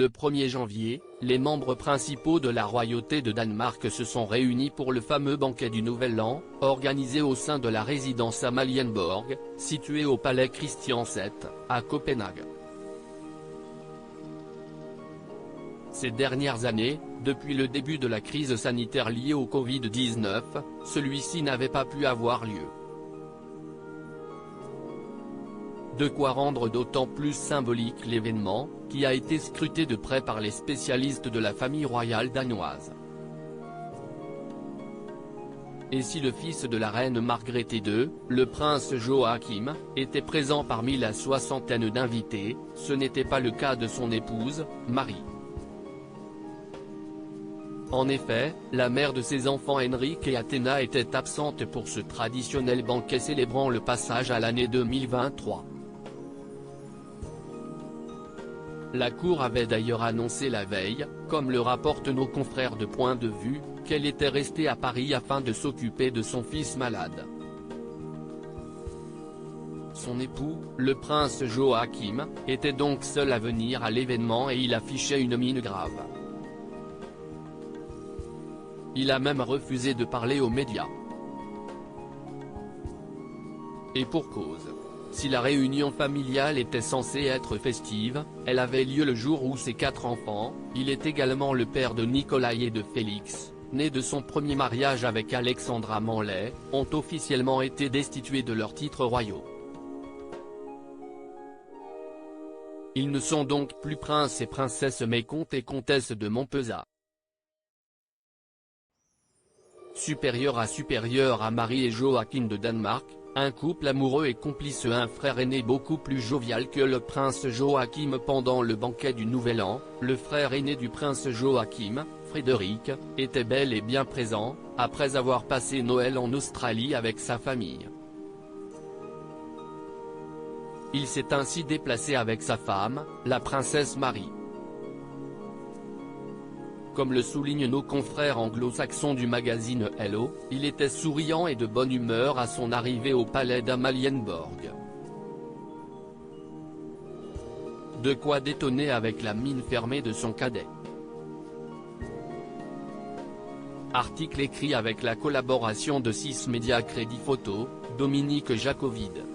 Le 1er janvier, les membres principaux de la royauté de Danemark se sont réunis pour le fameux banquet du Nouvel An, organisé au sein de la résidence Amalienborg, située au palais Christian VII, à Copenhague. Ces dernières années, depuis le début de la crise sanitaire liée au Covid-19, celui-ci n'avait pas pu avoir lieu. De quoi rendre d'autant plus symbolique l'événement, qui a été scruté de près par les spécialistes de la famille royale danoise. Et si le fils de la reine Margrethe II, le prince Joachim, était présent parmi la soixantaine d'invités, ce n'était pas le cas de son épouse, Marie. En effet, la mère de ses enfants Henrik et Athena était absente pour ce traditionnel banquet célébrant le passage à l'année 2023. La cour avait d'ailleurs annoncé la veille, comme le rapportent nos confrères de Point de Vue, qu'elle était restée à Paris afin de s'occuper de son fils malade. Son époux, le prince Joachim, était donc seul à venir à l'événement et il affichait une mine grave. Il a même refusé de parler aux médias. Et pour cause. Si la réunion familiale était censée être festive, elle avait lieu le jour où ses 4 enfants, il est également le père de Nicolas et de Félix, né de son premier mariage avec Alexandra Manley, ont officiellement été destitués de leurs titres royaux. Ils ne sont donc plus princes et princesses mais comtes et comtesses de Montpezat. Supérieur à Marie et Joachim de Danemark, un couple amoureux et complice, un frère aîné beaucoup plus jovial que le prince Joachim pendant le banquet du Nouvel An, le frère aîné du prince Joachim, Frédéric, était bel et bien présent, après avoir passé Noël en Australie avec sa famille. Il s'est ainsi déplacé avec sa femme, la princesse Marie. Comme le soulignent nos confrères anglo-saxons du magazine Hello, il était souriant et de bonne humeur à son arrivée au palais d'Amalienborg. De quoi détonner avec la mine fermée de son cadet. Article écrit avec la collaboration de 6 Médias Crédit Photo, Dominique Jacovide.